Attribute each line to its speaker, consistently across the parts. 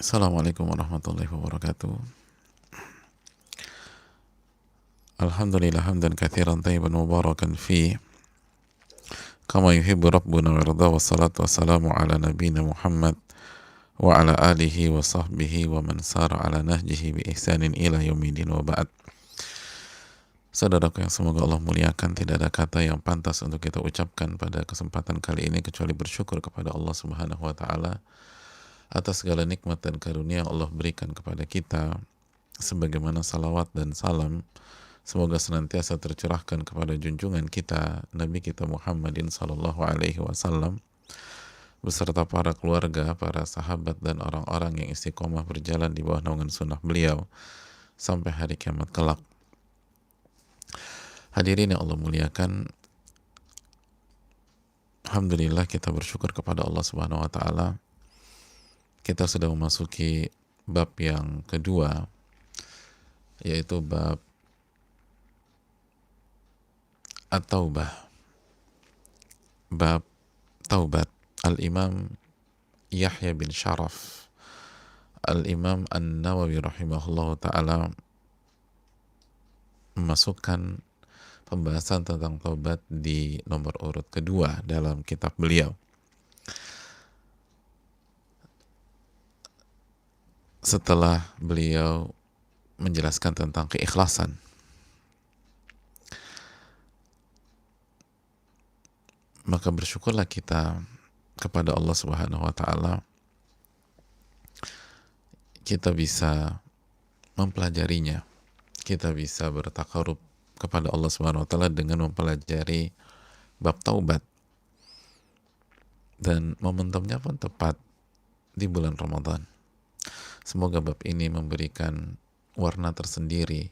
Speaker 1: Assalamualaikum warahmatullahi wabarakatuh. Alhamdulillah hamdan katsiran tayyiban mubarakan fi kama yuhibbu rabbuna wa yarda, wassalatu wassalamu ala nabiyyina Muhammad wa ala alihi wa sahbihi wa man sara ala nahjihi bi ihsanin ila yaumidin wa ba'd. Saudaraku yang semoga Allah muliakan, tidak ada kata yang pantas untuk kita ucapkan pada kesempatan kali ini kecuali bersyukur kepada Allah Subhanahu wa taala atas segala nikmat dan karunia yang Allah berikan kepada kita, sebagaimana salawat dan salam semoga senantiasa tercurahkan kepada junjungan kita Nabi kita Muhammadin sallallahu alaihi wasallam beserta para keluarga, para sahabat dan orang-orang yang istiqomah berjalan di bawah naungan sunnah beliau sampai hari kiamat kelak. Hadirin yang Allah muliakan, alhamdulillah kita bersyukur kepada Allah Subhanahu wa taala. Kita sudah memasuki bab yang kedua, yaitu bab At-Taubah, bab taubat. Al-Imam Yahya bin Sharaf Al-Imam An-Nawawi rahimahullah ta'ala memasukkan pembahasan tentang taubat di nomor urut kedua dalam kitab beliau. Setelah beliau menjelaskan tentang keikhlasan, maka bersyukurlah kita kepada Allah Subhanahu wa taala, kita bisa mempelajarinya, kita bisa bertakarub kepada Allah Subhanahu wa taala dengan mempelajari bab taubat. Dan momentumnya pun tepat di bulan Ramadan. Semoga bab ini memberikan warna tersendiri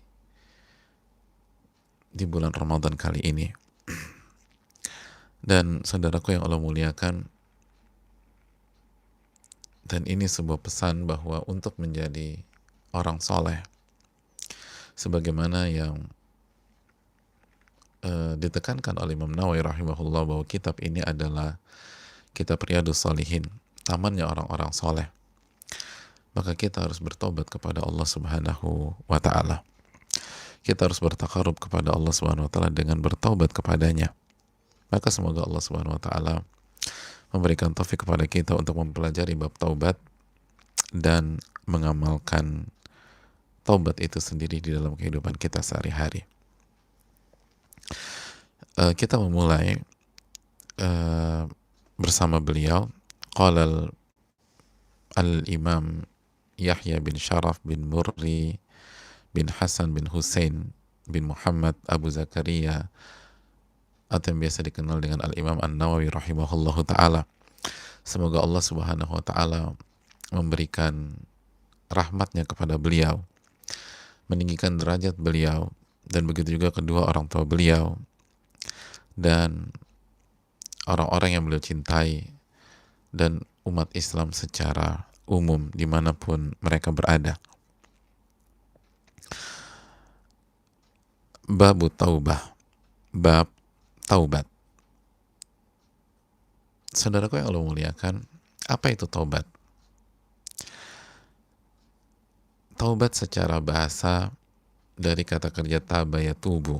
Speaker 1: di bulan Ramadan kali ini. Dan saudaraku yang Allah muliakan, dan ini sebuah pesan bahwa untuk menjadi orang soleh, sebagaimana yang ditekankan oleh Imam Nawawi rahimahullah, bahwa kitab ini adalah kitab Riyadhus Shalihin, tamannya orang-orang soleh, maka kita harus bertobat kepada Allah Subhanahu wa ta'ala. Kita harus bertakarub kepada Allah Subhanahu wa ta'ala dengan bertobat kepadanya. Maka semoga Allah Subhanahu wa ta'ala memberikan taufik kepada kita untuk mempelajari bab taubat dan mengamalkan taubat itu sendiri di dalam kehidupan kita sehari-hari. Kita memulai bersama beliau. Qala al-Imam Yahya bin Sharaf bin Murri bin Hasan bin Husain bin Muhammad Abu Zakaria, atau yang biasa dikenal dengan Al-Imam An-Nawawi rahimahullahu ta'ala. Semoga Allah Subhanahu wa ta'ala memberikan rahmatnya kepada beliau, meninggikan derajat beliau, dan begitu juga kedua orang tua beliau dan orang-orang yang beliau cintai dan umat Islam secara umum dimanapun mereka berada. Babu taubah, bab taubat. Saudaraku yang Allah muliakan, apa itu taubat? Taubat secara bahasa dari kata kerja taba yatubu,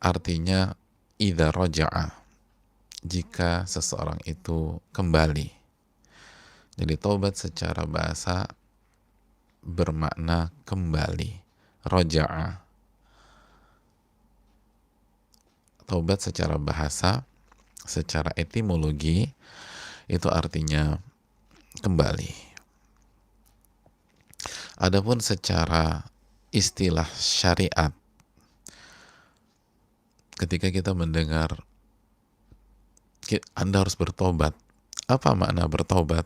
Speaker 1: artinya idza raja'a, jika seseorang itu kembali. Jadi taubat secara bahasa bermakna kembali, raja'a. Taubat secara bahasa, secara etimologi, itu artinya kembali. Adapun secara istilah syariat, ketika kita mendengar Anda harus bertobat, apa makna bertobat?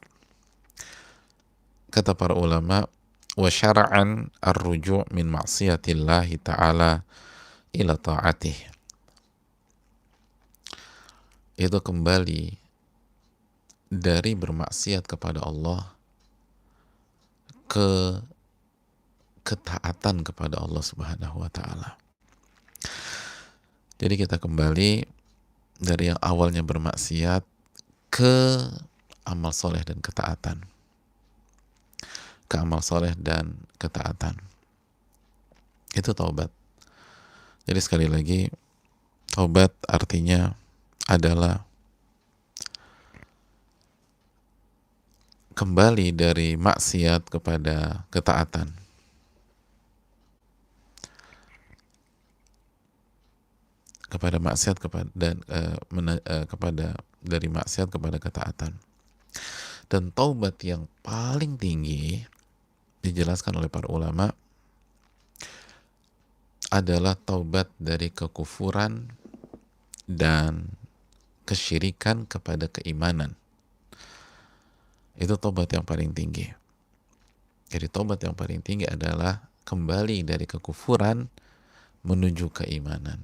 Speaker 1: Kata para ulama, wa syara'an ar-ruju' min ma'siyatillahi ta'ala ila ta'atih. Itu kembali dari bermaksiat kepada Allah ke ketaatan kepada Allah Subhanahu wa ta'ala. Jadi kita kembali dari yang awalnya bermaksiat ke amal soleh dan ketaatan. Ke amal soleh dan ketaatan. Itu taubat. Jadi sekali lagi, taubat artinya adalah kembali dari maksiat kepada ketaatan. Kepada maksiat kepada dan kepada dari maksiat kepada ketaatan. Dan taubat yang paling tinggi dijelaskan oleh para ulama adalah taubat dari kekufuran dan kesyirikan kepada keimanan. Itu taubat yang paling tinggi. Jadi taubat yang paling tinggi adalah kembali dari kekufuran menuju keimanan.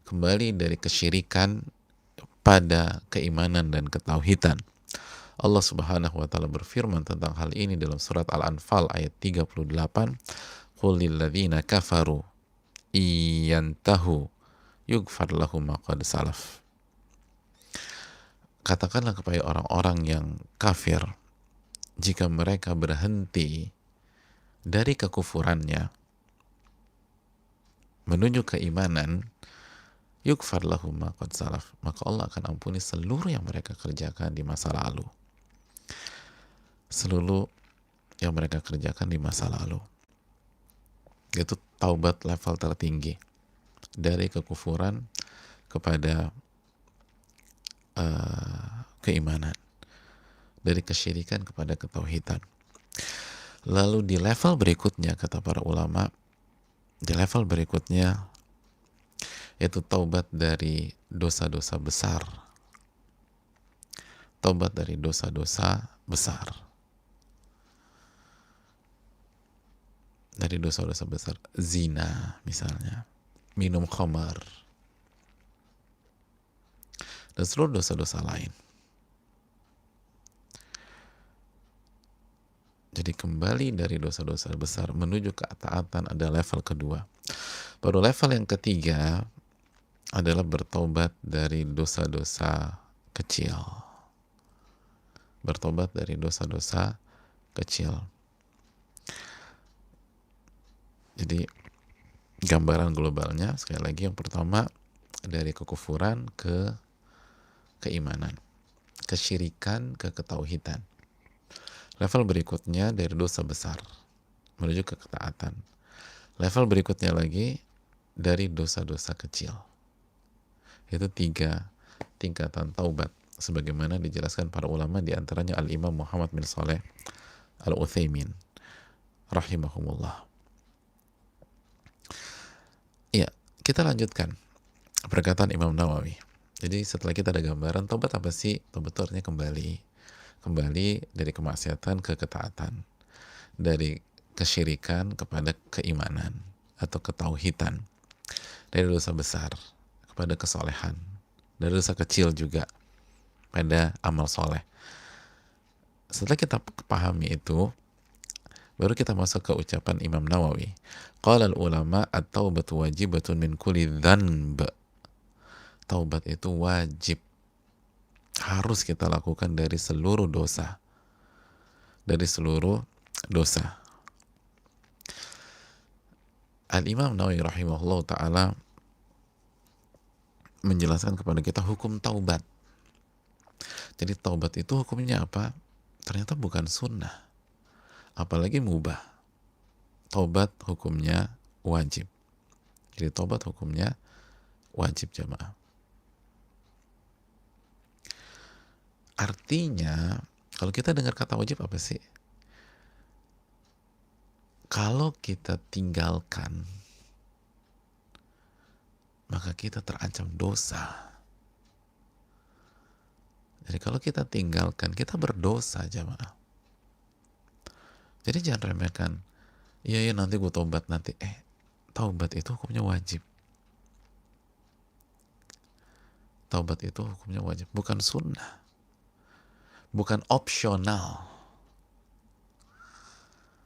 Speaker 1: Kembali dari kesyirikan pada keimanan dan ketauhidan. Allah Subhanahu wa taala berfirman tentang hal ini dalam surat Al-Anfal ayat 38, "Qul lil ladzina kafaru iyantahu yughfar lahum ma qad salaf." Katakanlah kepada orang-orang yang kafir, jika mereka berhenti dari kekufurannya menuju keimanan, yughfar lahum ma qad salaf, maka Allah akan ampuni seluruh yang mereka kerjakan di masa lalu. Seluruh yang mereka kerjakan di masa lalu. Itu taubat level tertinggi, dari kekufuran kepada keimanan, dari kesyirikan kepada ketauhidan. Lalu di level berikutnya, kata para ulama, di level berikutnya yaitu taubat dari dosa-dosa besar. Taubat dari dosa-dosa besar. Dari dosa-dosa besar, zina misalnya, minum khamar, dan seluruh dosa-dosa lain. Jadi kembali dari dosa-dosa besar menuju ke ketaatan ada level kedua. Baru level yang ketiga adalah bertobat dari dosa-dosa kecil. Bertobat dari dosa-dosa kecil. Jadi gambaran globalnya sekali lagi, yang pertama dari kekufuran ke keimanan, kesyirikan ke ketauhidan. Level berikutnya dari dosa besar menuju ke ketaatan. Level berikutnya lagi dari dosa-dosa kecil. Itu 3 tingkatan taubat sebagaimana dijelaskan para ulama, di antaranya Al-Imam Muhammad bin Shalih Al-Utsaimin rahimahumullah. Ya, kita lanjutkan perkataan Imam Nawawi. Jadi setelah kita ada gambaran taubat apa sih? Taubat itu artinya kembali dari kemaksiatan ke ketaatan, dari kesyirikan kepada keimanan atau ketauhidan, dari dosa besar kepada kesolehan, dari dosa kecil juga pada amal soleh. Setelah kita pahami itu, baru kita masuk ke ucapan Imam Nawawi. Qala al-ulama at-taubatu wajibatun min kulli dhanb. Taubat itu wajib, harus kita lakukan dari seluruh dosa. Dari seluruh dosa. Al-Imam Nawawi rahimahullah ta'ala menjelaskan kepada kita hukum taubat. Jadi taubat itu hukumnya apa? Ternyata bukan sunnah, apalagi mubah. Taubat hukumnya wajib. Jadi taubat hukumnya wajib, jamaah. Artinya, kalau kita dengar kata wajib apa sih? Kalau kita tinggalkan, maka kita terancam dosa. Jadi kalau kita tinggalkan, kita berdosa, jamaah. Jadi jangan remehkan, iya nanti gue taubat nanti. Taubat itu hukumnya wajib. Taubat itu hukumnya wajib, bukan sunnah, bukan opsional.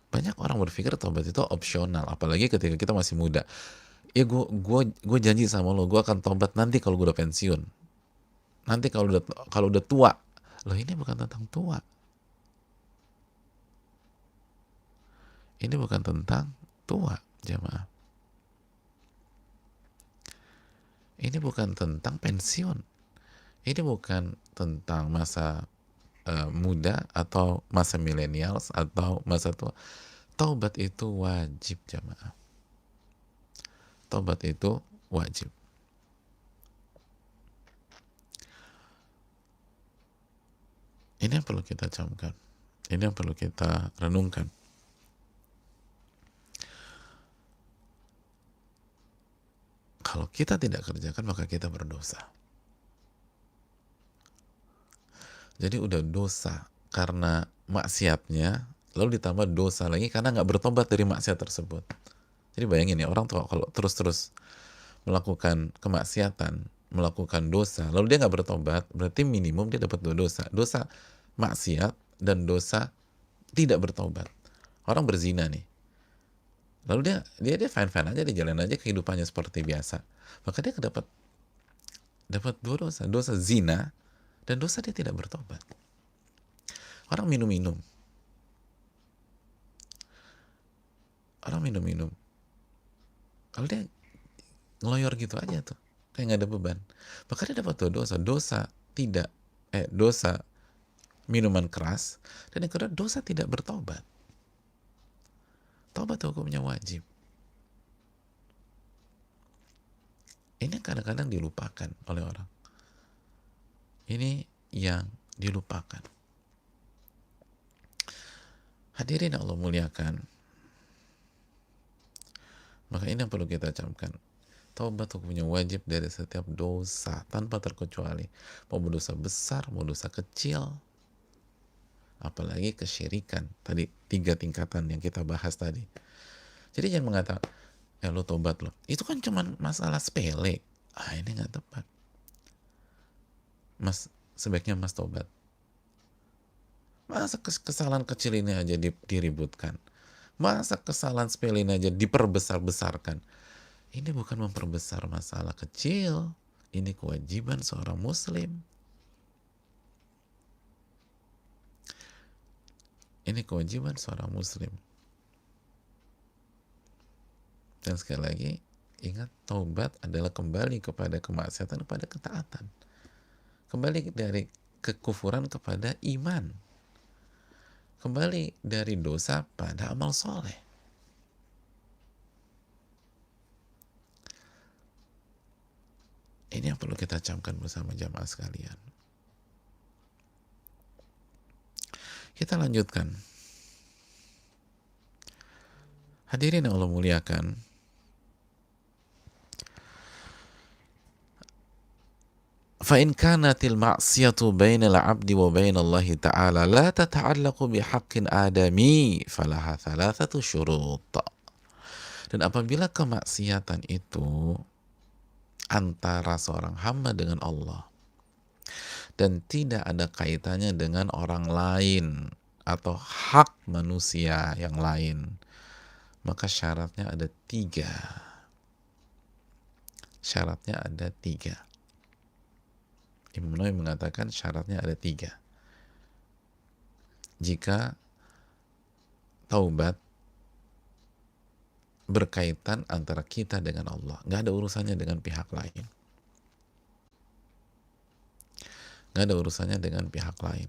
Speaker 1: Banyak orang berpikir taubat itu opsional, apalagi ketika kita masih muda. Ya gue janji sama lo, gue akan taubat nanti kalau gue udah pensiun. Nanti kalau udah tua, Loh, ini bukan tentang tua. Ini bukan tentang tua, jamaah. Ini bukan tentang pensiun. Ini bukan tentang masa muda atau masa millennials atau masa tua. Taubat itu wajib, jamaah. Taubat itu wajib. Ini yang perlu kita camkan. Ini yang perlu kita renungkan. Kalau kita tidak kerjakan, maka kita berdosa. Jadi udah dosa karena maksiatnya, lalu ditambah dosa lagi karena nggak bertobat dari maksiat tersebut. Jadi bayangin ya, orang tuh kalau terus-terus melakukan kemaksiatan, melakukan dosa, lalu dia nggak bertobat, berarti minimum dia dapat dua dosa. Dosa maksiat dan dosa tidak bertobat. Orang berzina nih, lalu dia fine aja, dia jalan aja kehidupannya seperti biasa, maka dia dapat dua dosa, dosa zina dan dosa dia tidak bertobat. Orang minum-minum, kalau dia ngeloyor gitu aja tuh, kayak nggak ada beban, maka dia dapat dua dosa, dosa minuman keras, dan yang kedua dosa tidak bertobat. Taubat hukumnya wajib. Ini kadang-kadang dilupakan oleh orang. Ini yang dilupakan. Hadirin Allah muliakan. Maka ini yang perlu kita camkan. Taubat hukumnya wajib dari setiap dosa tanpa terkecuali. Mau dosa besar, mau dosa kecil, apalagi kesyirikan. Tadi 3 tingkatan yang kita bahas tadi. Jadi jangan mengatakan, lo tobat lo. Itu kan cuma masalah sepele. Ini nggak tepat. Sebaiknya mas tobat. Masa kesalahan kecil ini aja diributkan? Masa kesalahan sepele ini aja diperbesar-besarkan? Ini bukan memperbesar masalah kecil. Ini kewajiban seorang muslim. Ini kewajiban seorang muslim. Dan sekali lagi, ingat, taubat adalah kembali kepada kemaksiatan, kepada ketaatan. Kembali dari kekufuran kepada iman. Kembali dari dosa pada amal soleh. Ini yang perlu kita camkan bersama jamaah sekalian. Kita lanjutkan. Hadirin yang Allah muliakan. فإن كانت المعصية بين العبد وبين الله تعالى لا تتعلق بحق آدمي فلها 3 شروط. Dan apabila kemaksiatan itu antara seorang hamba dengan Allah dan tidak ada kaitannya dengan orang lain atau hak manusia yang lain, maka syaratnya ada 3. Syaratnya ada 3. Imam Nawawi mengatakan syaratnya ada 3. Jika taubat berkaitan antara kita dengan Allah, nggak ada urusannya dengan pihak lain. Nggak ada urusannya dengan pihak lain.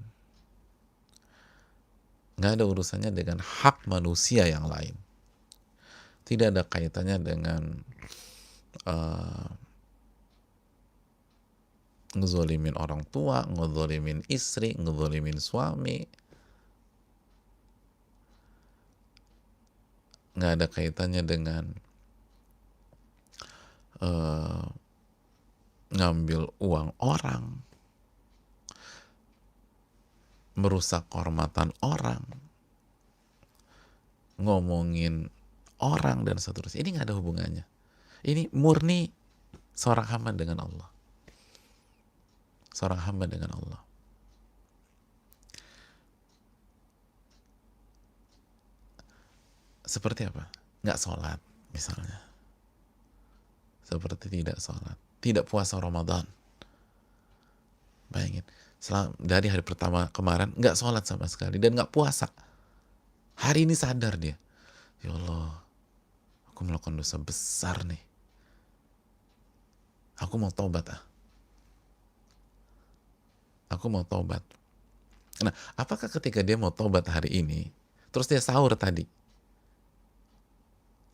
Speaker 1: Nggak ada urusannya dengan hak manusia yang lain. Tidak ada kaitannya dengan ngezolimin orang tua, ngezolimin istri, ngezolimin suami. Nggak ada kaitannya dengan ngambil uang orang, merusak kehormatan orang, ngomongin orang, dan seterusnya. Ini nggak ada hubungannya. Ini murni seorang hamba dengan Allah. Seorang hamba dengan Allah. Seperti apa? Nggak sholat misalnya. Seperti tidak sholat, tidak puasa Ramadan, Bayangin, dari hari pertama kemarin nggak sholat sama sekali dan nggak puasa. Hari ini sadar dia, ya Allah, aku melakukan dosa besar nih. Aku mau tobat Aku mau tobat. Nah, apakah ketika dia mau tobat hari ini, terus dia sahur tadi,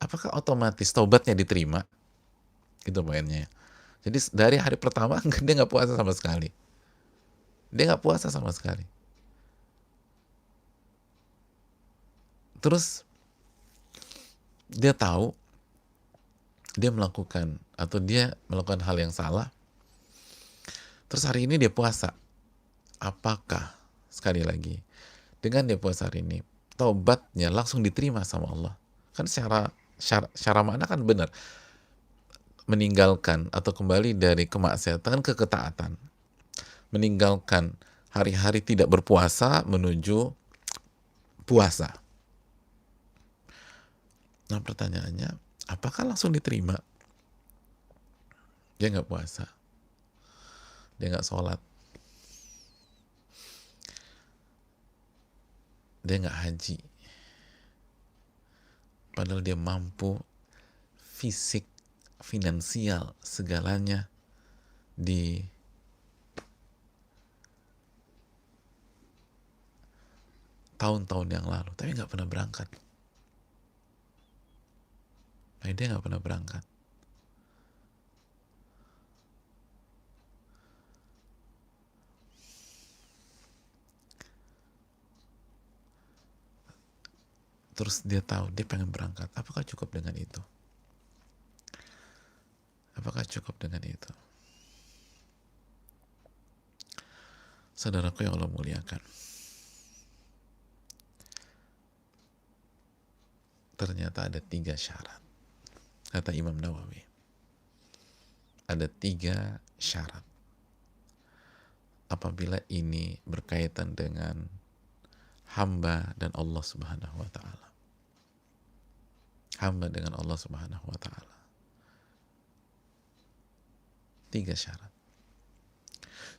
Speaker 1: apakah otomatis tobatnya diterima? Itu poinnya. Jadi dari hari pertama dia nggak puasa sama sekali. Dia nggak puasa sama sekali. Terus dia tahu dia melakukan hal yang salah. Terus hari ini dia puasa. Apakah sekali lagi dengan dia puasa hari ini taubatnya langsung diterima sama Allah? Kan secara makna kan benar, meninggalkan atau kembali dari kemaksiatan ke ketaatan, meninggalkan hari-hari tidak berpuasa menuju puasa. Nah pertanyaannya, apakah langsung diterima? Dia nggak puasa, dia nggak sholat, dia nggak haji, padahal dia mampu fisik, finansial, segalanya di tahun-tahun yang lalu, tapi nggak pernah berangkat. Nah, dia nggak pernah berangkat. Terus dia tahu dia pengen berangkat. Apakah cukup dengan itu? Apakah cukup dengan itu? Saudaraku yang Allah muliakan, ternyata ada 3 syarat. Kata Imam Nawawi, ada 3 syarat apabila ini berkaitan dengan hamba dan Allah Subhanahu wa ta'ala. Hamba dengan Allah Subhanahu wa ta'ala. 3 syarat.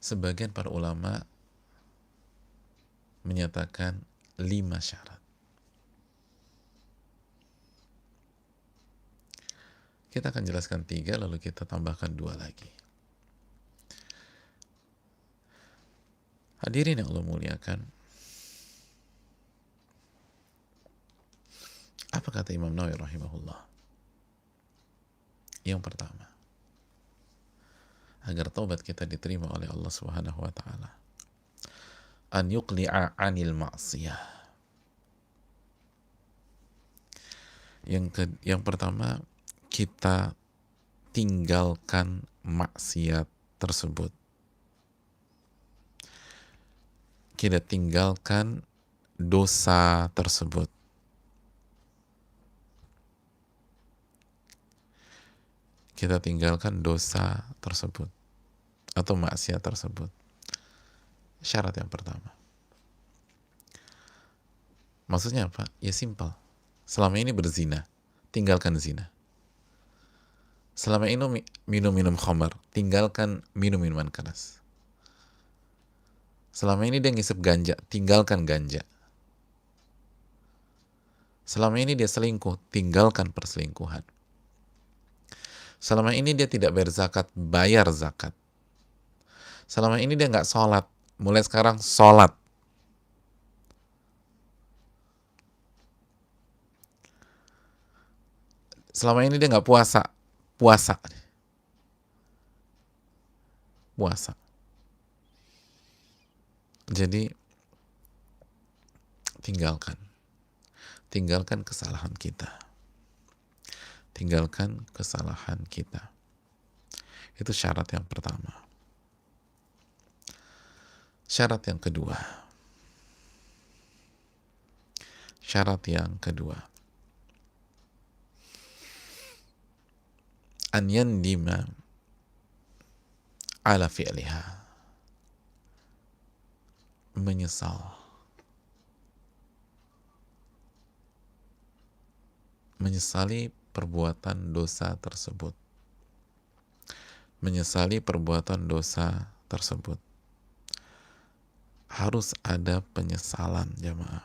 Speaker 1: Sebagian para ulama menyatakan 5 syarat. Kita akan jelaskan 3, lalu kita tambahkan 2 lagi. Hadirin yang Allah muliakan, apa kata Imam Nawawi rahimahullah? Yang pertama, agar taubat kita diterima oleh Allah Subhanahu wa ta'ala, an yuqli'a 'anil ma'siyah. Yang pertama, kita tinggalkan maksiat tersebut. Kita tinggalkan dosa tersebut. Kita tinggalkan dosa tersebut atau maksiat tersebut. Syarat yang pertama. Maksudnya apa? Ya simpel. Selama ini berzina, tinggalkan zina. Selama ini minum khamar, tinggalkan minum minuman keras. Selama ini dia ngisep ganja, tinggalkan ganja. Selama ini dia selingkuh, tinggalkan perselingkuhan. Selama ini dia tidak bayar zakat, bayar zakat. Selama ini dia nggak sholat, mulai sekarang sholat. Selama ini dia nggak puasa, puasa. Puasa. Jadi tinggalkan kesalahan kita. Tinggalkan kesalahan kita. Itu syarat yang pertama. Syarat yang kedua. An yandima ala fi'liha. Menyesali perbuatan dosa tersebut. Menyesali perbuatan dosa tersebut. harus ada penyesalan jamaah.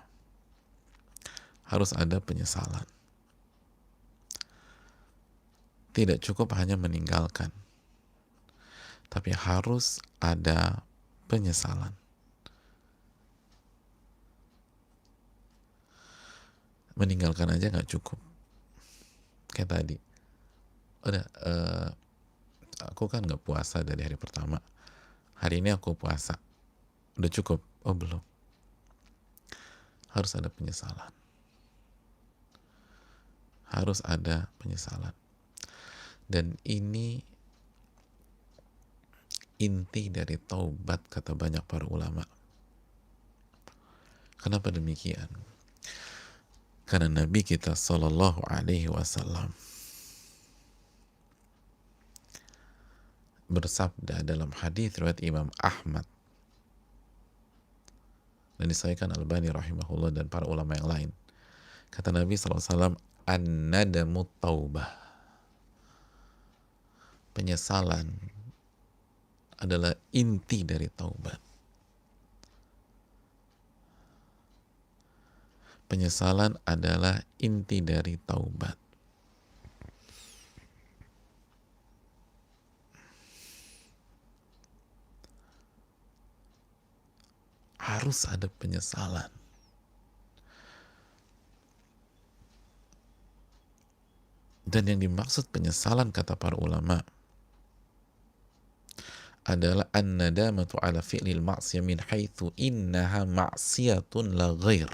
Speaker 1: Harus ada penyesalan. Tidak cukup hanya meninggalkan, tapi harus ada penyesalan. Meninggalkan aja nggak cukup. Kayak tadi, udah aku kan nggak puasa dari hari pertama. Hari ini aku puasa. Udah cukup? Oh belum. Harus ada penyesalan. Harus ada penyesalan. Dan ini inti dari taubat kata banyak para ulama. Kenapa demikian? Karena Nabi kita Sallallahu Alaihi Wasallam bersabda dalam hadis riwayat Imam Ahmad dan disahihkan Albani rahimahullah dan para ulama yang lain. Kata Nabi SAW, an-nadamu taubah. Penyesalan adalah inti dari taubat. Penyesalan adalah inti dari taubat. Harus ada penyesalan. Dan yang dimaksud penyesalan kata para ulama adalah an-nadamatu ala fi'lil ma'siyah min haitsu innaha ma'siyatun la ghair.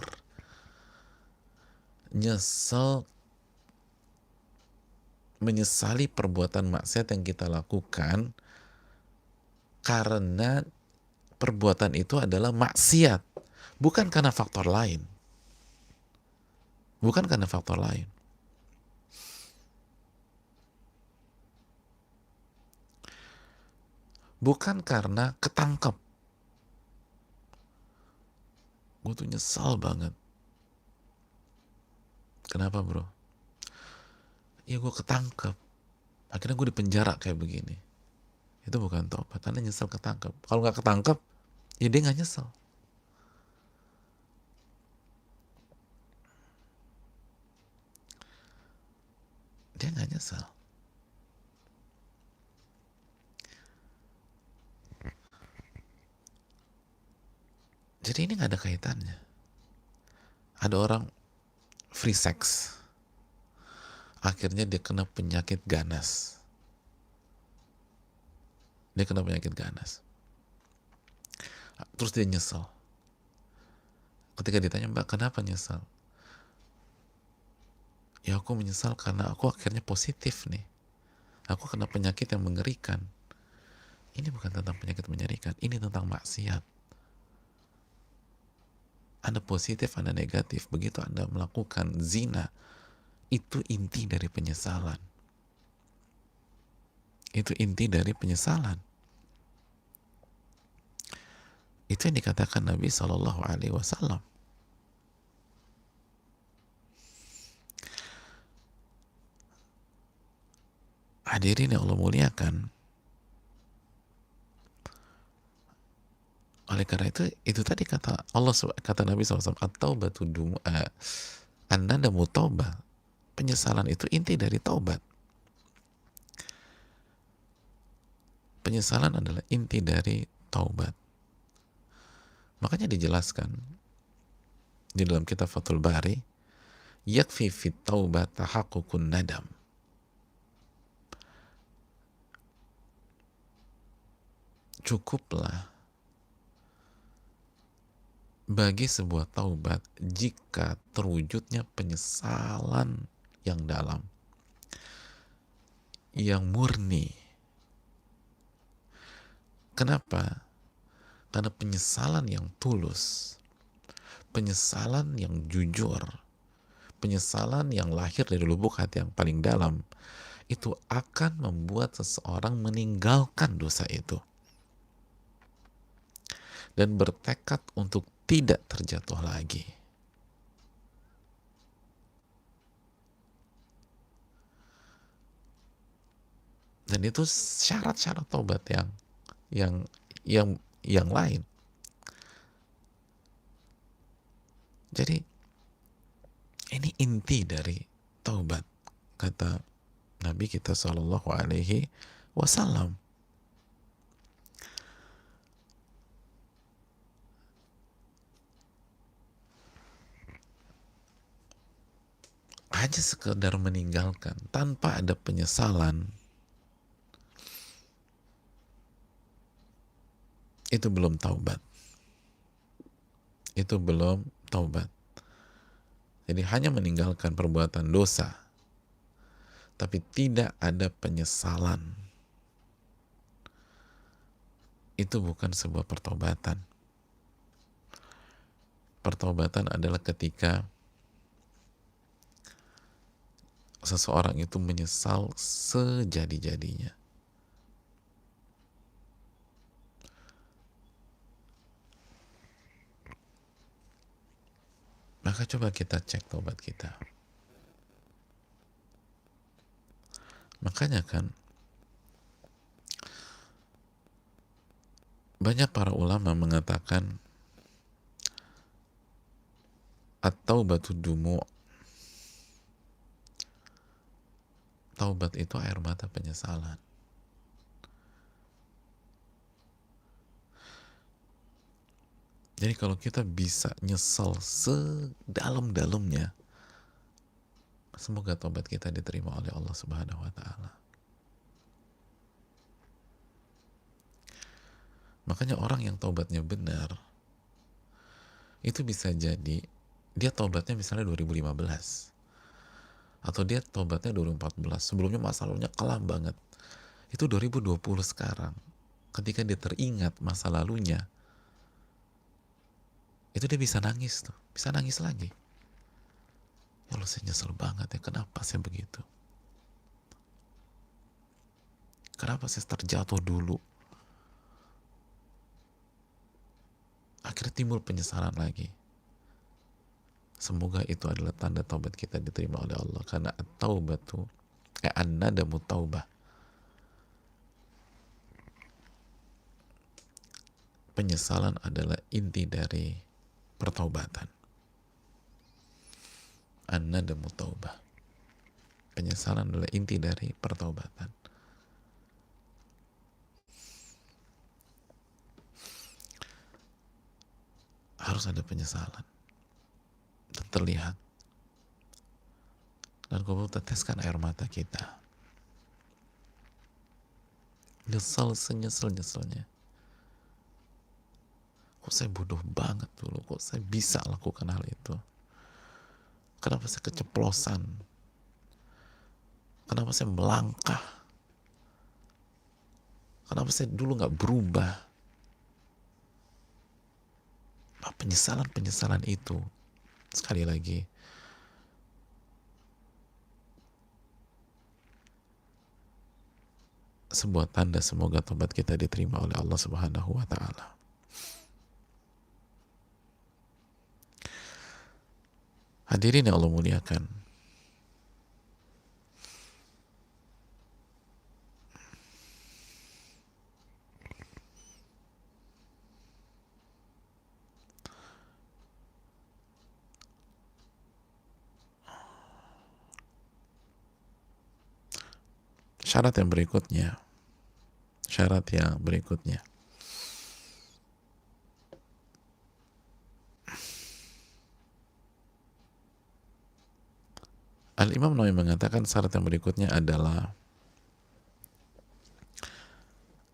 Speaker 1: Menyesali perbuatan maksiat yang kita lakukan karena perbuatan itu adalah maksiat, bukan karena faktor lain. Bukan karena faktor lain. Bukan karena ketangkep. Gue tuh nyesal banget. Kenapa bro? Ya gue ketangkep. Akhirnya gue dipenjara kayak begini. Itu bukan taubat. Anda nyesel ketangkep. Kalau nggak ketangkep, ya dia nggak nyesel. Dia nggak nyesel. Jadi ini nggak ada kaitannya. Ada orang free sex, akhirnya dia kena penyakit ganas. Dia kena penyakit ganas. Terus dia nyesel. Ketika ditanya, Mbak, kenapa nyesel? Ya aku menyesal karena aku akhirnya positif nih. Aku kena penyakit yang mengerikan. Ini bukan tentang penyakit mengerikan, ini tentang maksiat. Anda positif, Anda negatif. Begitu Anda melakukan zina, itu inti dari penyesalan. Itu inti dari penyesalan. Itu yang dikatakan Nabi Shallallahu Alaihi Wasallam. Hadirin yang Allah muliakan. Oleh karena itu tadi kata Allah, kata Nabi SAW, at-taubatu an-nadamu taubah. Penyesalan itu inti dari taubat. Penyesalan adalah inti dari taubat. Makanya dijelaskan di dalam kitab Fathul Bari, yakfi fit taubat tahaqqukun nadam. Cukuplah bagi sebuah taubat jika terwujudnya penyesalan yang dalam, yang murni. Kenapa? Karena penyesalan yang tulus, penyesalan yang jujur, penyesalan yang lahir dari lubuk hati yang paling dalam, itu akan membuat seseorang meninggalkan dosa itu dan bertekad untuk tidak terjatuh lagi. Dan itu syarat-syarat taubat yang lain. Jadi ini inti dari taubat, kata Nabi kita Shallallahu Alaihi Wasallam. Hanya sekedar meninggalkan tanpa ada penyesalan, itu belum taubat. Itu belum taubat. Jadi hanya meninggalkan perbuatan dosa, tapi tidak ada penyesalan, itu bukan sebuah pertobatan. Pertobatan adalah ketika seseorang itu menyesal sejadi-jadinya. Maka coba kita cek taubat kita. Makanya kan banyak para ulama mengatakan at-taubatu dumu'. Taubat itu air mata penyesalan. Jadi kalau kita bisa nyesal sedalam-dalamnya, semoga taubat kita diterima oleh Allah Subhanahu wa taala. Makanya orang yang taubatnya benar, itu bisa jadi dia taubatnya misalnya 2015, atau dia taubatnya 2014, sebelumnya masa lalunya kelam banget. Itu 2020 sekarang, ketika dia teringat masa lalunya, itu dia bisa nangis tuh, bisa nangis lagi. Ya Allah, saya nyesel banget ya, kenapa saya begitu? Kenapa saya terjatuh dulu? Akhirnya timbul penyesalan lagi. Semoga itu adalah tanda taubat kita diterima oleh Allah, karena at-taubatu an-nadamu taubah. Penyesalan adalah inti dari pertaubatan. An-nadamu taubah. Penyesalan adalah inti dari pertaubatan. Harus ada penyesalan dan terlihat, dan kau teteskan air mata kita, nyesal senyesel-nyeselnya. Kok saya bodoh banget dulu, kok saya bisa lakukan hal itu, kenapa saya keceplosan, kenapa saya melangkah, kenapa saya dulu gak berubah. Penyesalan-penyesalan itu, sekali lagi, sebuah tanda semoga tobat kita diterima oleh Allah Subhanahu wa taala. Hadirin yang Allah muliakan, syarat yang berikutnya, Al-Imam Nawawi mengatakan syarat yang berikutnya adalah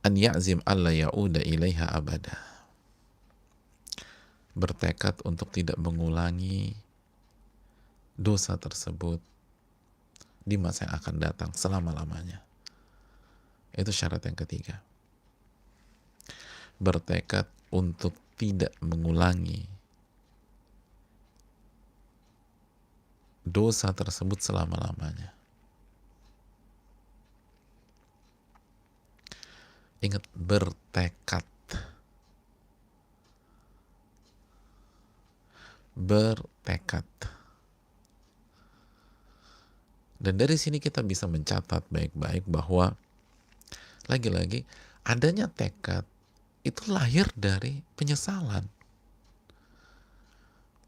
Speaker 1: an ya'zim alla ya'uda ilaiha abada. Bertekad untuk tidak mengulangi dosa tersebut di masa yang akan datang selama-lamanya. Itu syarat yang ketiga. Bertekad untuk tidak mengulangi dosa tersebut selama-lamanya. Ingat, bertekad. Bertekad. Dan dari sini kita bisa mencatat baik-baik bahwa lagi-lagi adanya tekad itu lahir dari penyesalan.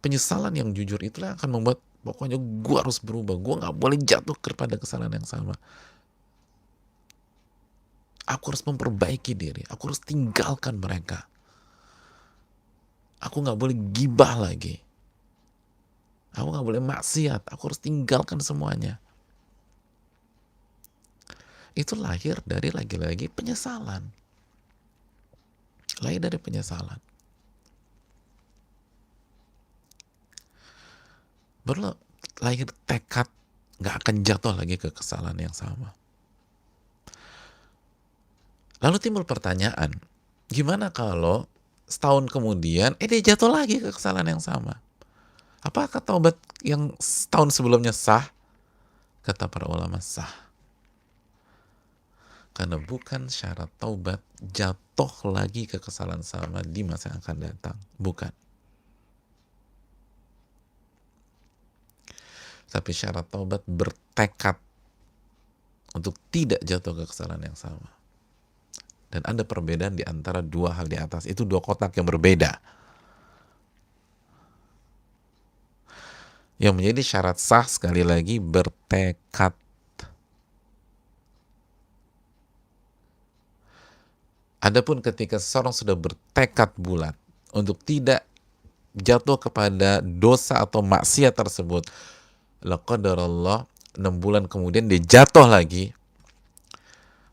Speaker 1: Penyesalan yang jujur itulah yang akan membuat pokoknya gue harus berubah, gue nggak boleh jatuh kepada kesalahan yang sama. Aku harus memperbaiki diri, aku harus tinggalkan mereka. Aku nggak boleh gibah lagi. Aku nggak boleh maksiat, aku harus tinggalkan semuanya. Itu lahir dari lagi-lagi penyesalan. Lahir dari penyesalan. Baru lahir tekad nggak akan jatuh lagi ke kesalahan yang sama. Lalu timbul pertanyaan, gimana kalau setahun kemudian dia jatuh lagi ke kesalahan yang sama? Apakah taubat yang setahun sebelumnya sah? Kata para ulama sah. Karena bukan syarat taubat jatuh lagi ke kesalahan sama di masa yang akan datang. Bukan. Tapi syarat taubat bertekad untuk tidak jatuh ke kesalahan yang sama. Dan ada perbedaan di antara dua hal di atas. Itu dua kotak yang berbeda. Yang menjadi syarat sah sekali lagi bertekad. Adapun ketika seseorang sudah bertekad bulat untuk tidak jatuh kepada dosa atau maksiat tersebut, laqadarallah 6 bulan kemudian dia jatuh lagi,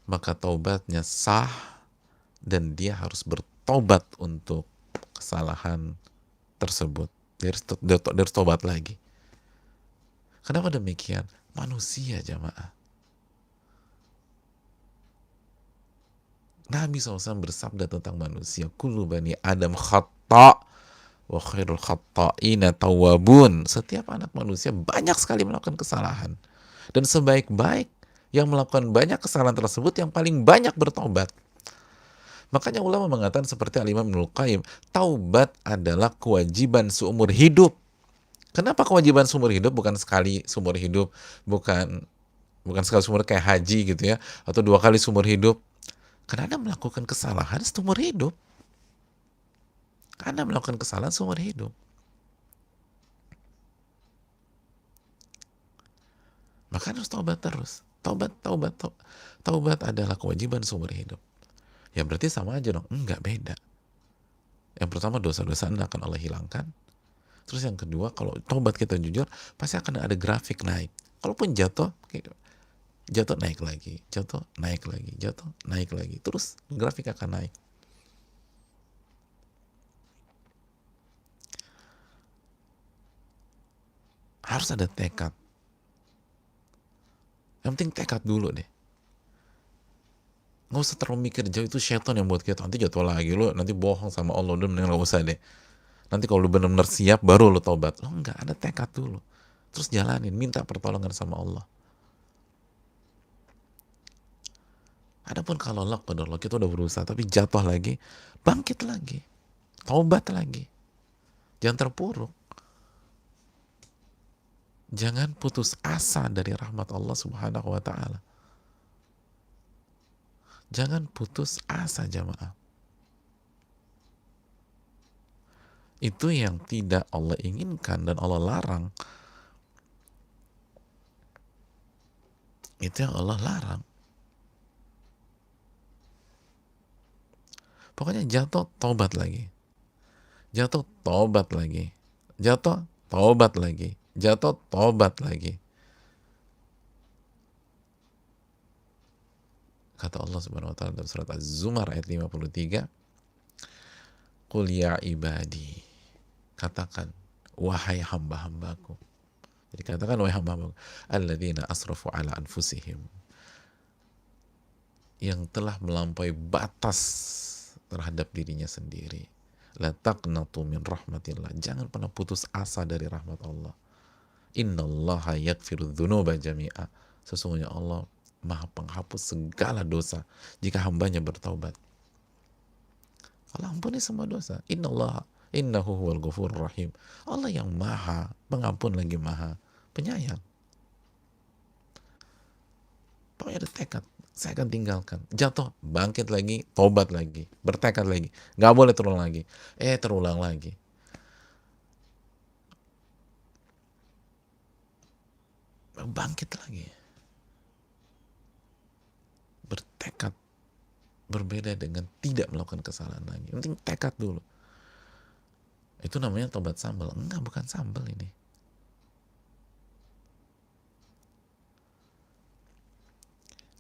Speaker 1: maka taubatnya sah dan dia harus bertobat untuk kesalahan tersebut. Dia harus tobat lagi. Kenapa demikian? Manusia, jamaah. Nabi SAW bersabda tentang manusia, kullu bani Adam khata' wa khairul khata'ina tawwabun. Setiap anak manusia banyak sekali melakukan kesalahan. Dan sebaik-baik yang melakukan banyak kesalahan tersebut yang paling banyak bertobat. Makanya ulama mengatakan seperti Al-Imam Ibnul Qayyim, taubat adalah kewajiban seumur hidup. Kenapa kewajiban seumur hidup? Bukan sekali seumur hidup, bukan sekali seumur kayak haji gitu ya, atau 2 kali seumur hidup. Karena Anda melakukan kesalahan seumur hidup. Anda melakukan kesalahan seumur hidup. Maka harus taubat terus. Taubat adalah kewajiban seumur hidup. Ya berarti sama aja dong. Enggak, beda. Yang pertama dosa-dosa Anda akan Allah hilangkan. Terus yang kedua, kalau taubat kita jujur, pasti akan ada grafik naik. Kalaupun jatuh naik lagi, jatuh naik lagi, jatuh naik lagi. Terus grafik akan naik. Harus ada tekad. Yang penting tekad dulu deh. Nggak usah terlalu mikir jauh, itu syaitan yang buat kita nanti jatuh lagi, lo nanti bohong sama Allah, udah mending nggak usah deh. Nanti kalau lu benar-benar siap baru lu taubat. Lo enggak, ada tekad dulu. Terus jalanin, minta pertolongan sama Allah. Adapun kalau Allah kita udah berusaha tapi jatuh lagi, bangkit lagi, taubat lagi. Jangan terpuruk. Jangan putus asa dari rahmat Allah Subhanahu wa taala. Jangan putus asa, jamaah. Itu yang tidak Allah inginkan dan Allah larang. Itu yang Allah larang. Pokoknya jatuh, taubat lagi. Jatuh, taubat lagi. Jatuh, taubat lagi. Jatuh, taubat lagi. Kata Allah Subhanahu wa taala dalam surat Az-Zumar ayat 53, qul ya ibadi, katakan wahai hamba-hambaku. Jadi katakan wahai hamba-hambaku, alladzina asrafu ala anfusihim, yang telah melampaui batas terhadap dirinya sendiri. La taqnatu min rahmatillah, jangan pernah putus asa dari rahmat Allah. Innallaha yaghfiru dzunuba jami'a, sesungguhnya Allah Maha penghapus segala dosa jika hambanya bertaubat. Allah ampuni semua dosa. Innahu huwal ghafurur rahim. Allah yang Maha pengampun lagi Maha penyayang. Pokoknya ada tekad, saya akan tinggalkan. Jatuh, bangkit lagi, taubat lagi, bertekad lagi. Gak boleh terulang lagi. Terulang lagi. bangkit lagi, bertekad berbeda dengan tidak melakukan kesalahan lagi. Penting tekad dulu. Itu namanya tobat sambal. Enggak, bukan sambal ini.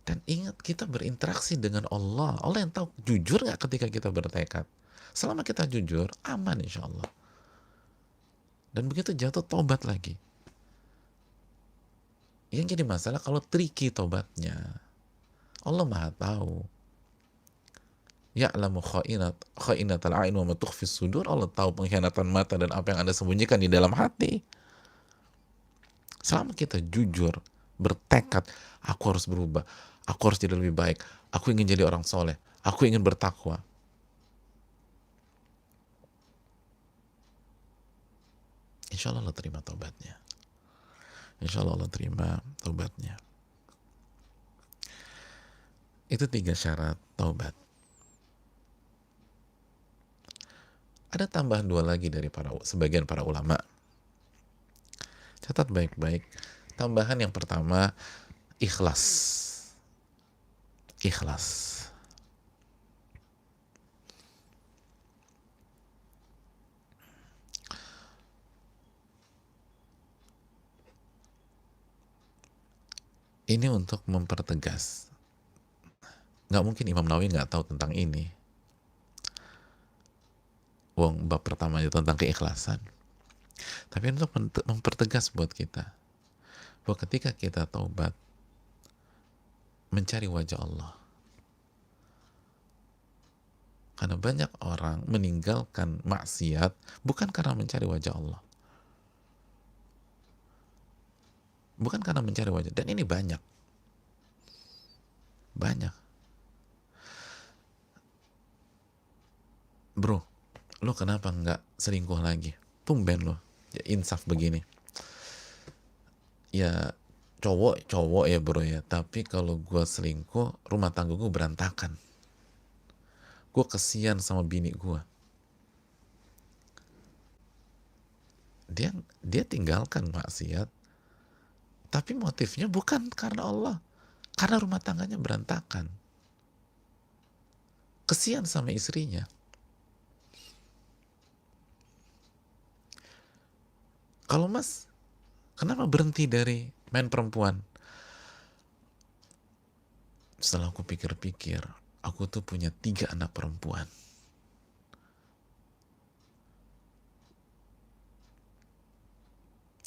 Speaker 1: Dan ingat, kita berinteraksi dengan Allah. Allah yang tahu jujur nggak ketika kita bertekad. Selama kita jujur, aman insya Allah. Dan begitu jatuh, tobat lagi. Yang jadi masalah kalau tricky tobatnya. Allah maha tahu. Ya'lamu kha'inatal a'in wa ma tukhfis sudur. Allah tahu pengkhianatan mata dan apa yang Anda sembunyikan di dalam hati. Selama kita jujur, bertekad, aku harus berubah, aku harus jadi lebih baik, aku ingin jadi orang soleh, aku ingin bertakwa, insya Allah Allah terima taubatnya. Insya Allah Allah terima taubatnya. Itu 3 syarat taubat. Ada tambahan 2 lagi dari sebagian para ulama. Catat baik-baik. Tambahan yang pertama, ikhlas. Ikhlas. Ini untuk mempertegas. Nggak mungkin Imam Nawawi nggak tahu tentang ini. Wong bab pertama itu tentang keikhlasan. Tapi untuk mempertegas buat kita bahwa ketika kita taubat, mencari wajah Allah. Karena banyak orang meninggalkan maksiat bukan karena mencari wajah Allah, bukan karena mencari wajah. Dan ini banyak bro, lo kenapa nggak selingkuh lagi? Tumben lo ya, insaf begini ya. Cowok ya bro ya, tapi kalau gue selingkuh, rumah tangga gue berantakan. Gue kesian sama bini gue. Dia tinggalkan maksiat, tapi motifnya bukan karena Allah, karena rumah tangganya berantakan. Kesian sama istrinya. Kalau mas, kenapa berhenti dari main perempuan? Setelah aku pikir-pikir, aku tuh punya 3 anak perempuan.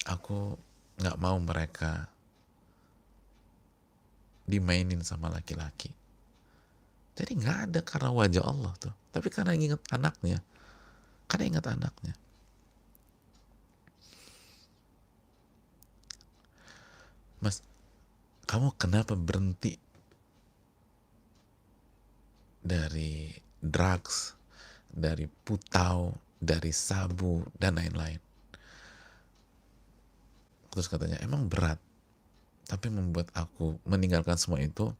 Speaker 1: Aku nggak mau mereka dimainin sama laki-laki. Jadi nggak ada karena wajah Allah tuh, tapi karena ingat anaknya. Karena ingat anaknya. Mas, kamu kenapa berhenti dari drugs, dari putau, dari sabu, dan lain-lain? Terus katanya, emang berat, tapi membuat aku meninggalkan semua itu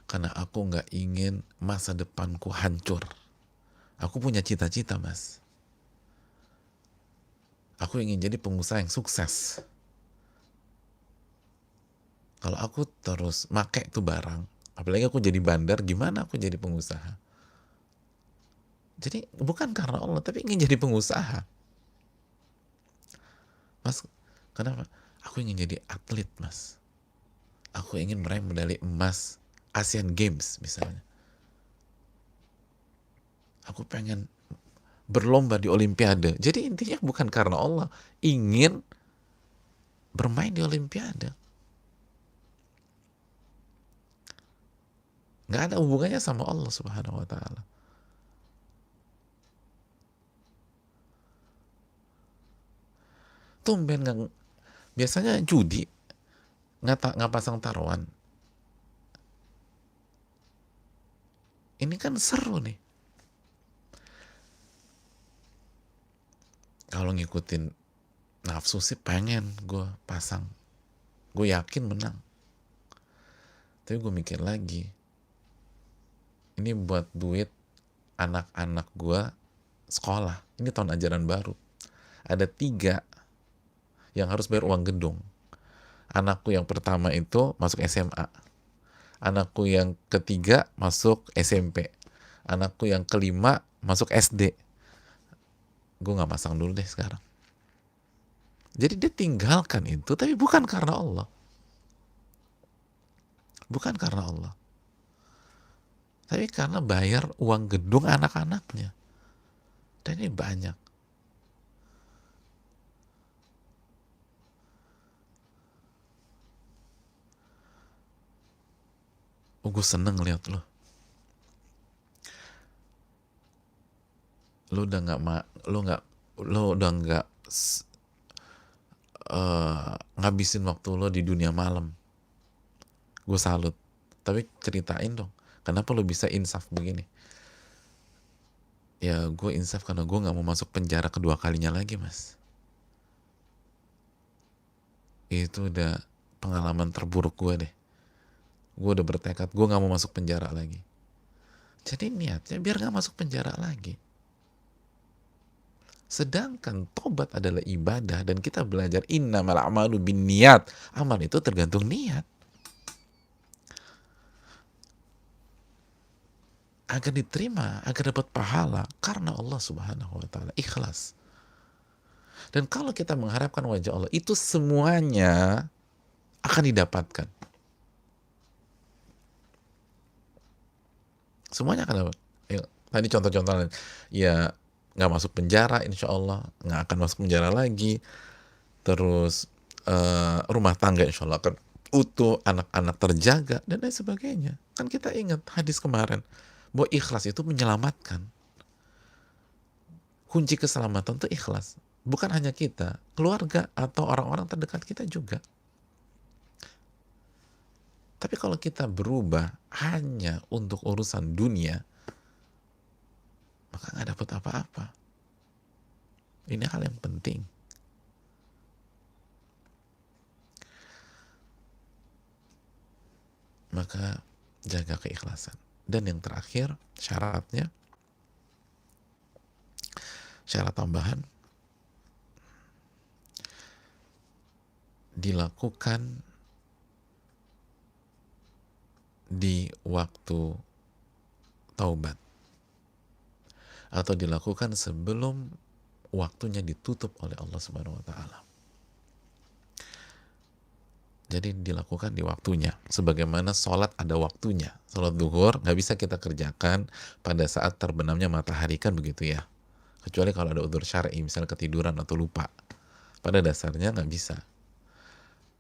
Speaker 1: karena aku nggak ingin masa depanku hancur. Aku punya cita-cita, mas. Aku ingin jadi pengusaha yang sukses. Kalau aku terus make tuh barang, apalagi aku jadi bandar, gimana aku jadi pengusaha? Jadi bukan karena Allah, tapi ingin jadi pengusaha. Mas, kenapa? Aku ingin jadi atlet, mas. Aku ingin meraih medali emas Asian Games misalnya. Aku pengen berlomba di Olimpiade. Jadi intinya bukan karena Allah, ingin bermain di Olimpiade. Nggak ada hubungannya sama Allah Subhanahu wa Ta'ala. Tumben nggak, biasanya judi nggak pasang taruhan. Ini kan seru nih. Kalau ngikutin nafsu sih pengen gue pasang. Gue yakin menang. Tapi gue mikir lagi, ini buat duit anak-anak gue sekolah. Ini tahun ajaran baru. Ada 3 yang harus bayar uang gedung. Anakku yang pertama itu masuk SMA. Anakku yang ketiga masuk SMP. Anakku yang kelima masuk SD. Gue gak pasang dulu deh sekarang. Jadi dia tinggalkan itu, tapi bukan karena Allah. Bukan karena Allah. Tapi karena bayar uang gedung anak-anaknya. Dan ini banyak. Oh, gue seneng lihat lo. Lo udah nggak lo udah nggak ngabisin waktu lo di dunia malam. Gue salut. Tapi ceritain dong, kenapa lo bisa insaf begini? Ya gue insaf karena gue nggak mau masuk penjara kedua kalinya lagi, mas. Itu udah pengalaman terburuk gue deh. Gue udah bertekad gue nggak mau masuk penjara lagi. Jadi niatnya biar nggak masuk penjara lagi. Sedangkan tobat adalah ibadah, dan kita belajar innamal a'malu binniyat. Amal itu tergantung niat. Agar diterima, agar dapat pahala karena Allah Subhanahu wa taala, ikhlas. Dan kalau kita mengharapkan wajah Allah, itu semuanya akan didapatkan. Semuanya akan dapat. Ya, tadi contoh-contoh lain. Ya, nggak masuk penjara, insya Allah nggak akan masuk penjara lagi. Terus rumah tangga insya Allah akan utuh, anak-anak terjaga, dan lain sebagainya. Kan kita ingat hadis kemarin bahwa ikhlas itu menyelamatkan. Kunci keselamatan itu ikhlas. Bukan hanya kita, keluarga atau orang-orang terdekat kita juga. Tapi kalau kita berubah hanya untuk urusan dunia, maka nggak dapat apa-apa. Ini hal yang penting. Maka jaga keikhlasan. Dan yang terakhir, syaratnya, syarat tambahan, dilakukan di waktu taubat, atau dilakukan sebelum waktunya ditutup oleh Allah Subhanahu wa taala. Jadi dilakukan di waktunya, sebagaimana sholat ada waktunya. Sholat duhur nggak bisa kita kerjakan pada saat terbenamnya matahari, kan begitu ya, kecuali kalau ada udzur syar'i, misalnya ketiduran atau lupa. Pada dasarnya nggak bisa.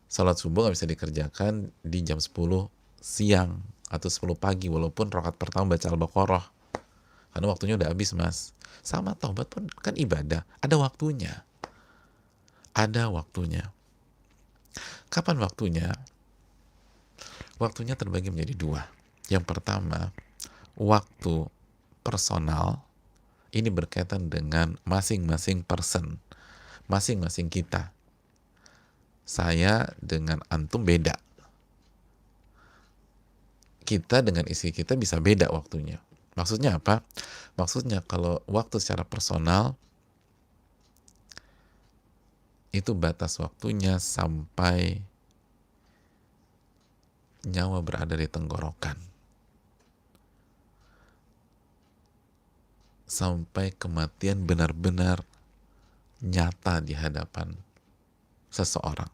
Speaker 1: Sholat subuh nggak bisa dikerjakan di jam 10 siang atau 10 pagi, walaupun rakaat pertama baca Al-Baqarah, karena waktunya udah habis, mas. Sama taubat pun kan ibadah, ada waktunya. Ada waktunya. Kapan waktunya? Waktunya terbagi menjadi dua. Yang pertama, waktu personal. Ini berkaitan dengan masing-masing person, masing-masing kita. Saya dengan antum beda. Kita dengan istri kita bisa beda waktunya. Maksudnya apa? Maksudnya kalau waktu secara personal, itu batas waktunya sampai nyawa berada di tenggorokan, sampai kematian benar-benar nyata di hadapan seseorang.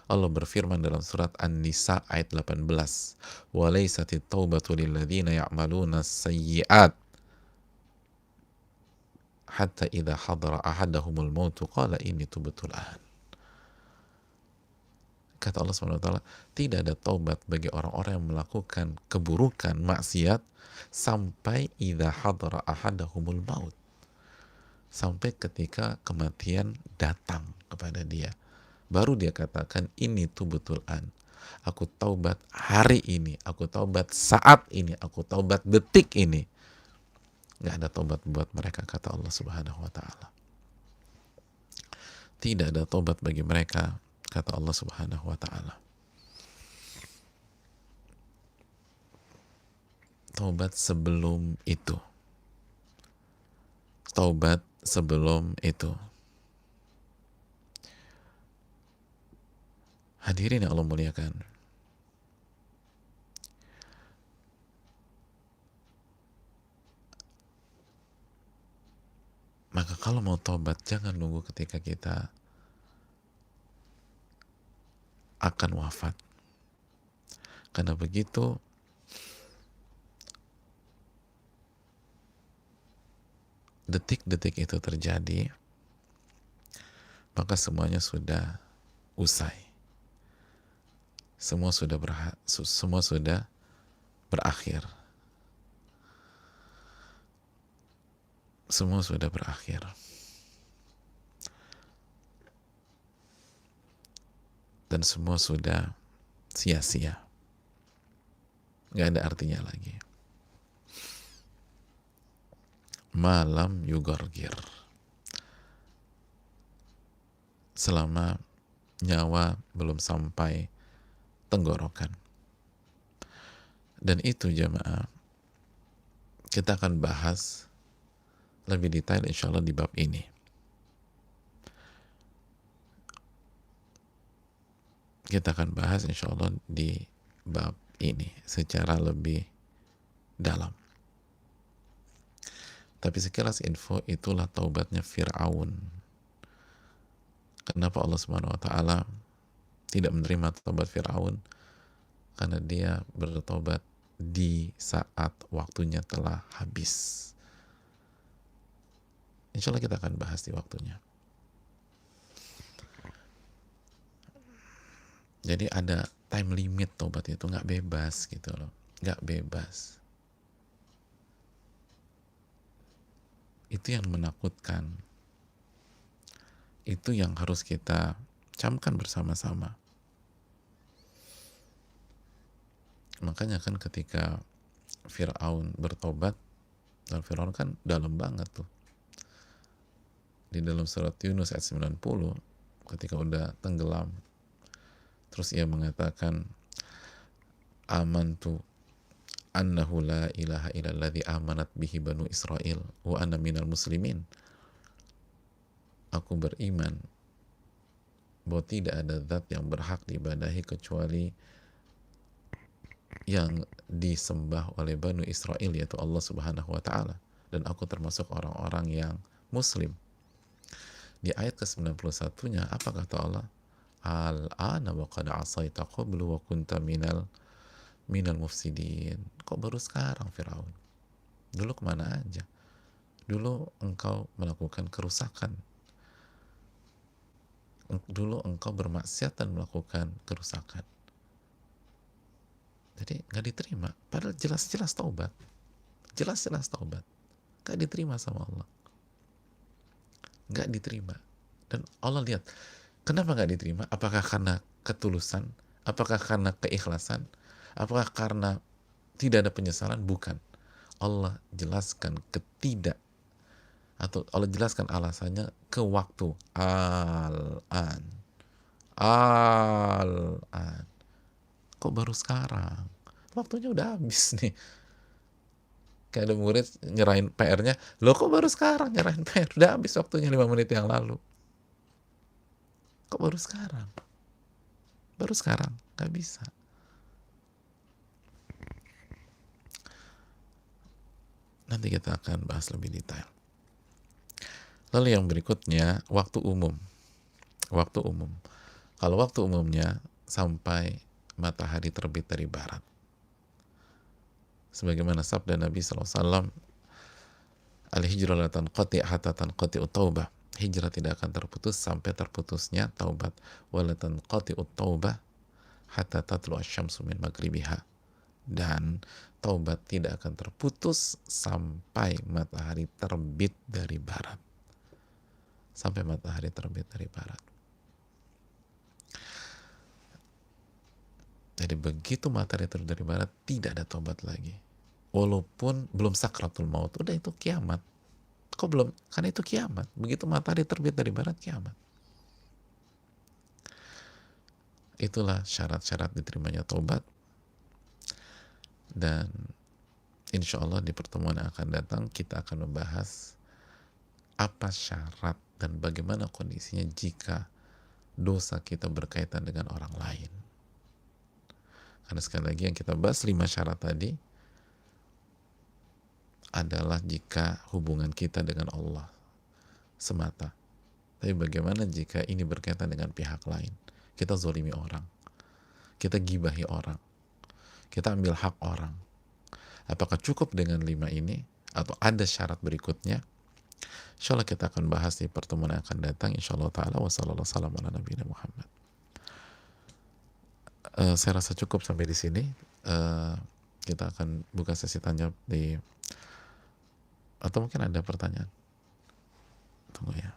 Speaker 1: Allah berfirman dalam surat An-Nisa ayat 18, "Walaisatit taubatu lilladzina ya'maluna sayyi'at hatta idza hadara ahadahumul mautu qala inni tubtu al-an." Kata Allah SWT, tidak ada taubat bagi orang-orang yang melakukan keburukan, maksiat, sampai idza hadara ahadahumul maut, sampai ketika kematian datang kepada dia, baru dia katakan ini tubtul an, aku taubat hari ini, aku taubat saat ini, aku taubat detik ini. Nggak ada taubat buat mereka, kata Allah Subhanahu wa taala. Tidak ada taubat bagi mereka, kata Allah Subhanahu wa taala. Taubat sebelum itu. Taubat sebelum itu. Hadirin yang Allah muliakan, maka kalau mau tobat jangan nunggu ketika kita akan wafat, karena begitu detik-detik itu terjadi, maka semuanya sudah usai, semua sudah berakhir, semua sudah berakhir, dan semua sudah sia-sia, nggak ada artinya lagi. Malam yugorgir, selama nyawa belum sampai tenggorokan. Dan itu jamaah, kita akan bahas lebih detail insya Allah di bab ini. Kita akan bahas insya Allah di bab ini secara lebih dalam. Tapi sekilas info, itulah taubatnya Fir'aun. Kenapa Allah Subhanahu wa Ta'ala tidak menerima taubat Fir'aun? Karena dia bertobat di saat waktunya telah habis. Insya Allah kita akan bahas di waktunya. Jadi ada time limit taubat itu, nggak bebas gitu loh, nggak bebas. Itu yang menakutkan. Itu yang harus kita camkan bersama-sama. Makanya kan ketika Fir'aun bertobat, dan Fir'aun kan dalam banget tuh. Di dalam surat Yunus ayat 90, ketika udah tenggelam, terus ia mengatakan, amantu annahu la ilaha illalladzi amanat bihi banu Israel wa ana minal muslimin. Aku beriman bahwa tidak ada zat yang berhak diibadahi kecuali yang disembah oleh Banu Israel, yaitu Allah Subhanahu wa Ta'ala, dan aku termasuk orang-orang yang muslim. Di ayat ke-91-nya apa kata Allah? Al-ana wa qad asaita qablu wa kunta minal mufsidin. Kok baru sekarang Firaun? Dulu kemana aja? Dulu engkau melakukan kerusakan, dulu engkau bermaksiat dan melakukan kerusakan. Jadi nggak diterima. Padahal jelas-jelas taubat, jelas-jelas taubat, nggak diterima sama Allah, nggak diterima. Dan Allah lihat, kenapa nggak diterima? Apakah karena ketulusan? Apakah karena keikhlasan? Apakah karena tidak ada penyesalan? Bukan. Allah jelaskan Allah jelaskan alasannya ke waktu. Al-an. Kok baru sekarang? Waktunya udah habis nih. Kayak ada murid nyerahin PR-nya, loh kok baru sekarang nyerahin PR? Udah habis waktunya 5 menit yang lalu. Kok baru sekarang? Baru sekarang? Gak bisa. Nanti kita akan bahas lebih detail. Lalu yang berikutnya, waktu umum. Waktu umum. Kalau waktu umumnya sampai matahari terbit dari barat. Sebagaimana sabda Nabi SAW, al-hijrah la tanqati hatta tanqati at-taubah. Hijrah tidak akan terputus sampai terputusnya taubat. Wa la tanqati at-taubah hatta tatlu asy-syamsu min maghribiha. Dan taubat tidak akan terputus sampai matahari terbit dari barat. Sampai matahari terbit dari barat. Jadi begitu matahari terbit dari barat, tidak ada taubat lagi. Walaupun belum sakratul maut, udah itu kiamat. Kok belum? Karena itu kiamat. Begitu matahari terbit dari barat, kiamat. Itulah syarat-syarat diterimanya taubat. Dan insya Allah di pertemuan yang akan datang kita akan membahas apa syarat dan bagaimana kondisinya jika dosa kita berkaitan dengan orang lain. Karena sekali lagi yang kita bahas 5 syarat tadi adalah jika hubungan kita dengan Allah semata. Tapi bagaimana jika ini berkaitan dengan pihak lain? Kita zolimi orang, kita gibahi orang, kita ambil hak orang. Apakah cukup dengan 5 ini? Atau ada syarat berikutnya? Insya Allah kita akan bahas di pertemuan yang akan datang. Insya Allah ta'ala. Wassalamualaikum warahmatullahi wabarakatuh. Saya rasa cukup sampai di sini. Kita akan buka sesi tanya di, atau mungkin ada pertanyaan. Tunggu ya.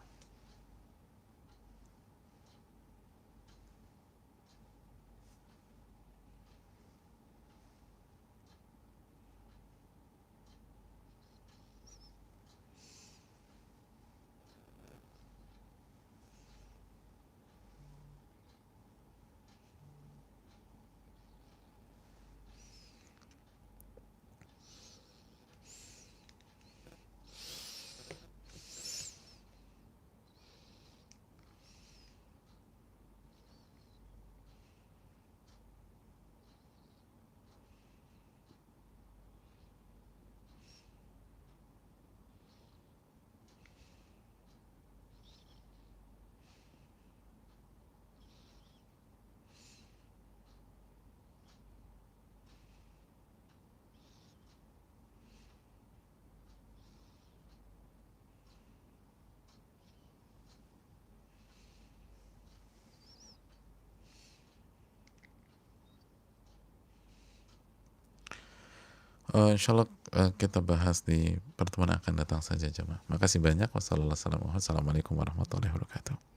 Speaker 1: Insya Allah kita bahas di pertemuan yang akan datang saja jemaah. Makasih banyak. Wassalamualaikum warahmatullahi wabarakatuh.